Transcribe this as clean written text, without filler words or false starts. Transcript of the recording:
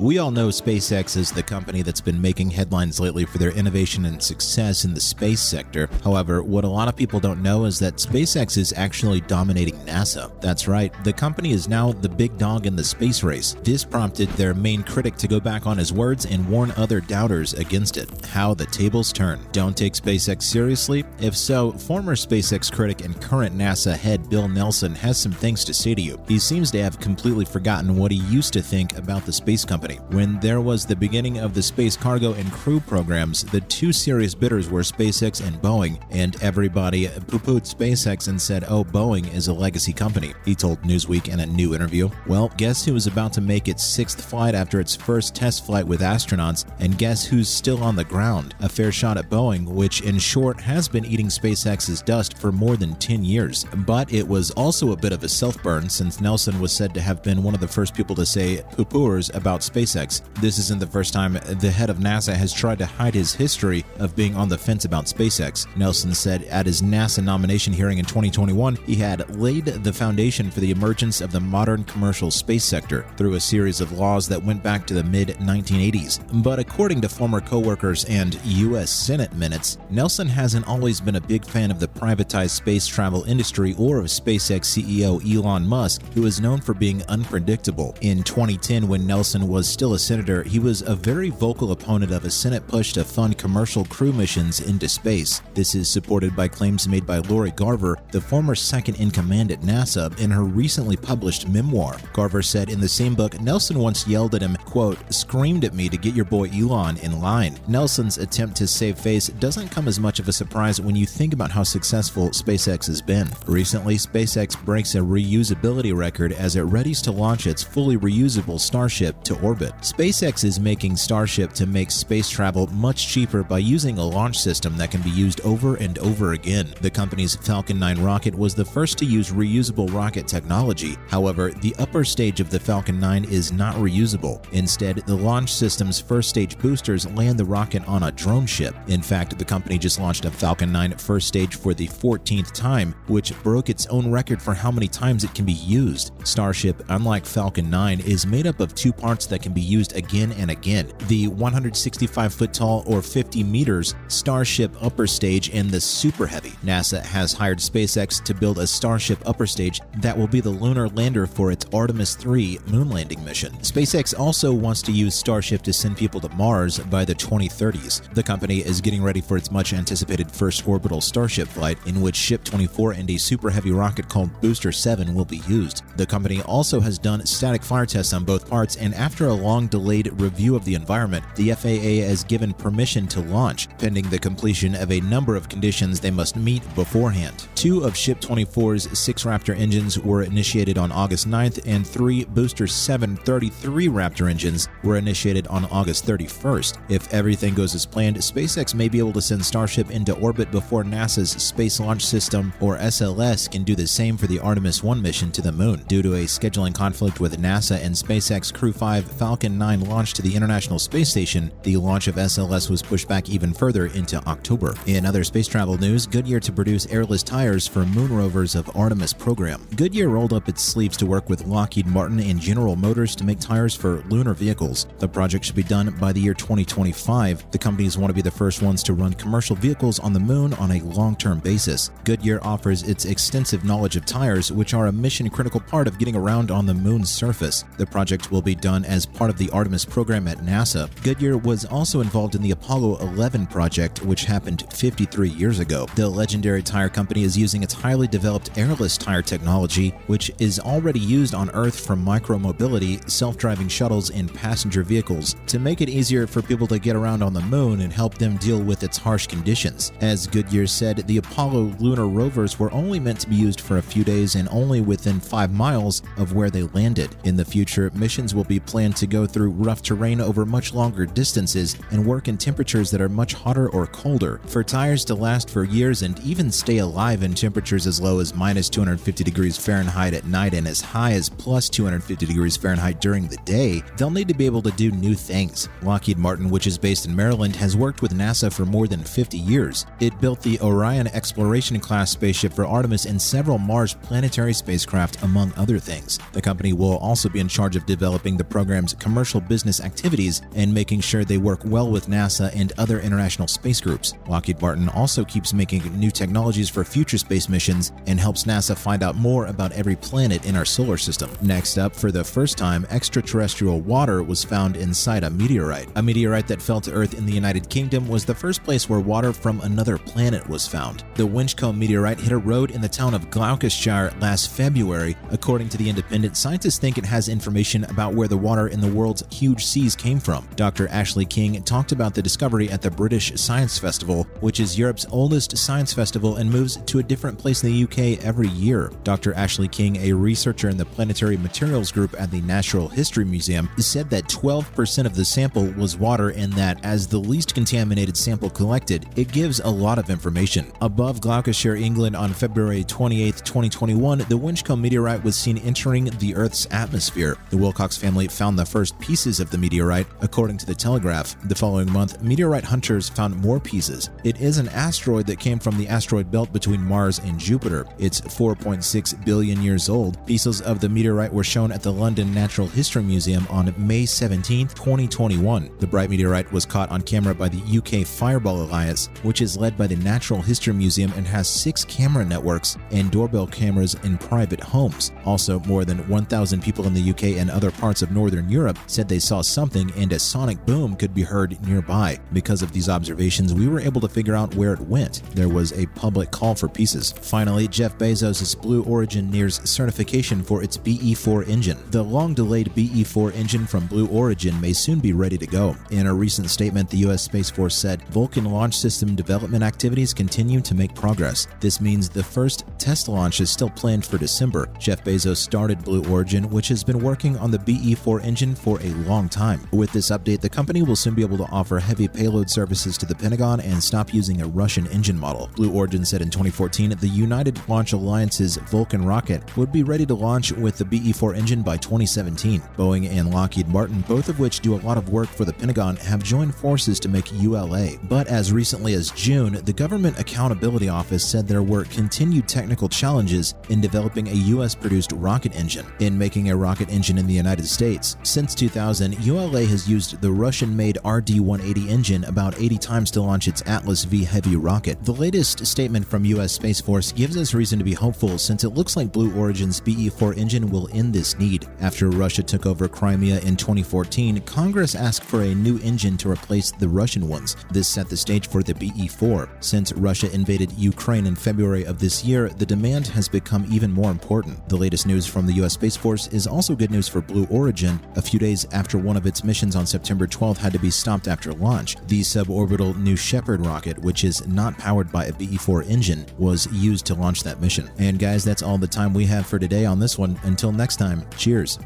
We all know SpaceX is the company that's been making headlines lately for their innovation and success in the space sector. However, what a lot of people don't know is that SpaceX is actually dominating NASA. That's right, the company is now the big dog in the space race. This prompted their main critic to go back on his words and warn other doubters against it. How the tables turn. Don't take SpaceX seriously? If so, former SpaceX critic and current NASA head Bill Nelson has some things to say to you. He seems to have completely forgotten what he used to think about the space company. When there was the beginning of the space cargo and crew programs, the two serious bidders were SpaceX and Boeing, and everybody poo-pooed SpaceX and said, oh, Boeing is a legacy company, he told Newsweek in a new interview. Well, guess who was about to make its sixth flight after its first test flight with astronauts, and guess who's still on the ground? A fair shot at Boeing, which in short has been eating SpaceX's dust for more than 10 years. But it was also a bit of a self-burn, since Nelson was said to have been one of the first people to say poo-pooers about SpaceX. This isn't the first time the head of NASA has tried to hide his history of being on the fence about SpaceX. Nelson said at his NASA nomination hearing in 2021, he had laid the foundation for the emergence of the modern commercial space sector through a series of laws that went back to the mid-1980s. But according to former co-workers and U.S. Senate minutes, Nelson hasn't always been a big fan of the privatized space travel industry or of SpaceX CEO Elon Musk, who is known for being unpredictable. In 2010, when Nelson was still a senator, he was a very vocal opponent of a Senate push to fund commercial crew missions into space. This is supported by claims made by Lori Garver, the former second-in-command at NASA, in her recently published memoir. Garver said in the same book, Nelson once yelled at him, quote, screamed at me to get your boy Elon in line. Nelson's attempt to save face doesn't come as much of a surprise when you think about how successful SpaceX has been. Recently, SpaceX breaks a reusability record as it readies to launch its fully reusable Starship to orbit. SpaceX is making Starship to make space travel much cheaper by using a launch system that can be used over and over again. The company's Falcon 9 rocket was the first to use reusable rocket technology. However, the upper stage of the Falcon 9 is not reusable. Instead, the launch system's first stage boosters land the rocket on a drone ship. In fact, the company just launched a Falcon 9 first stage for the 14th time, which broke its own record for how many times it can be used. Starship, unlike Falcon 9, is made up of two parts that can be used again and again: the 165-foot tall or 50 meters Starship upper stage and the Super Heavy. NASA has hired SpaceX to build a Starship upper stage that will be the lunar lander for its Artemis 3 moon landing mission. SpaceX also wants to use Starship to send people to Mars by the 2030s. The company is getting ready for its much-anticipated first orbital Starship flight, in which Ship 24 and a Super Heavy rocket called Booster 7 will be used. The company also has done static fire tests on both parts, and after a long-delayed review of the environment, the FAA has given permission to launch, pending the completion of a number of conditions they must meet beforehand. Two of Ship 24's 6 Raptor engines were initiated on August 9th, and 3 Booster 7 33 Raptor engines were initiated on August 31st. If everything goes as planned, SpaceX may be able to send Starship into orbit before NASA's Space Launch System, or SLS, can do the same for the Artemis 1 mission to the moon. Due to a scheduling conflict with NASA and SpaceX Crew 5 Falcon 9 launch to the International Space Station, the launch of SLS was pushed back even further into October. In other space travel news, Goodyear to produce airless tires for moon rovers of Artemis program. Goodyear rolled up its sleeves to work with Lockheed Martin and General Motors to make tires for lunar vehicles. The project should be done by the year 2025. The companies want to be the first ones to run commercial vehicles on the moon on a long-term basis. Goodyear offers its extensive knowledge of tires, which are a mission-critical part of getting around on the moon's surface. The project will be done as part of the Artemis program at NASA. Goodyear was also involved in the Apollo 11 project, which happened 53 years ago. The legendary tire company is using its highly developed airless tire technology, which is already used on Earth for micromobility, self-driving shuttles, and passenger vehicles, to make it easier for people to get around on the moon and help them deal with its harsh conditions. As Goodyear said, the Apollo lunar rovers were only meant to be used for a few days and only within 5 miles of where they landed. In the future, missions will be planned to go through rough terrain over much longer distances and work in temperatures that are much hotter or colder. For tires to last for years and even stay alive in temperatures as low as minus 250 degrees Fahrenheit at night and as high as plus 250 degrees Fahrenheit during the day, they'll need to be able to do new things. Lockheed Martin, which is based in Maryland, has worked with NASA for more than 50 years. It built the Orion Exploration-class spaceship for Artemis and several Mars planetary spacecraft, among other things. The company will also be in charge of developing the program's towards commercial business activities and making sure they work well with NASA and other international space groups. Lockheed Martin also keeps making new technologies for future space missions and helps NASA find out more about every planet in our solar system. Next up, for the first time, extraterrestrial water was found inside a meteorite. A meteorite that fell to Earth in the United Kingdom was the first place where water from another planet was found. The Winchcombe meteorite hit a road in the town of Gloucestershire last February. According to The Independent, scientists think it has information about where the water in the world's huge seas came from. Dr. Ashley King talked about the discovery at the British Science Festival, which is Europe's oldest science festival and moves to a different place in the UK every year. Dr. Ashley King, a researcher in the Planetary Materials Group at the Natural History Museum, said that 12% of the sample was water and that, as the least contaminated sample collected, it gives a lot of information. Above Gloucestershire, England on February 28, 2021, the Winchcombe meteorite was seen entering the Earth's atmosphere. The Wilcox family found the first pieces of the meteorite, according to the Telegraph. The following month, meteorite hunters found more pieces. It is an asteroid that came from the asteroid belt between Mars and Jupiter. It's 4.6 billion years old. Pieces of the meteorite were shown at the London Natural History Museum on May 17, 2021. The bright meteorite was caught on camera by the UK Fireball Alliance, which is led by the Natural History Museum and has 6 camera networks and doorbell cameras in private homes. Also, more than 1,000 people in the UK and other parts of Northern Europe said they saw something and a sonic boom could be heard nearby. Because of these observations, we were able to figure out where it went. There was a public call for pieces. Finally, Jeff Bezos' Blue Origin nears certification for its BE-4 engine. The long-delayed BE-4 engine from Blue Origin may soon be ready to go. In a recent statement, the U.S. Space Force said Vulcan launch system development activities continue to make progress. This means the first test launch is still planned for December. Jeff Bezos started Blue Origin, which has been working on the BE-4 engine for a long time. With this update, the company will soon be able to offer heavy payload services to the Pentagon and stop using a Russian engine model. Blue Origin said in 2014 the United Launch Alliance's Vulcan rocket would be ready to launch with the BE-4 engine by 2017. Boeing and Lockheed Martin, both of which do a lot of work for the Pentagon, have joined forces to make ULA. But as recently as June, the Government Accountability Office said there were continued technical challenges in developing a U.S.-produced rocket engine. In making a rocket engine in the United States, since 2000, ULA has used the Russian-made RD-180 engine about 80 times to launch its Atlas V Heavy rocket. The latest statement from U.S. Space Force gives us reason to be hopeful, since it looks like Blue Origin's BE-4 engine will end this need. After Russia took over Crimea in 2014, Congress asked for a new engine to replace the Russian ones. This set the stage for the BE-4. Since Russia invaded Ukraine in February of this year, the demand has become even more important. The latest news from the U.S. Space Force is also good news for Blue Origin. A few days after one of its missions on September 12th had to be stopped after launch, the suborbital New Shepard rocket, which is not powered by a BE-4 engine, was used to launch that mission. And guys, that's all the time we have for today on this one. Until next time, cheers.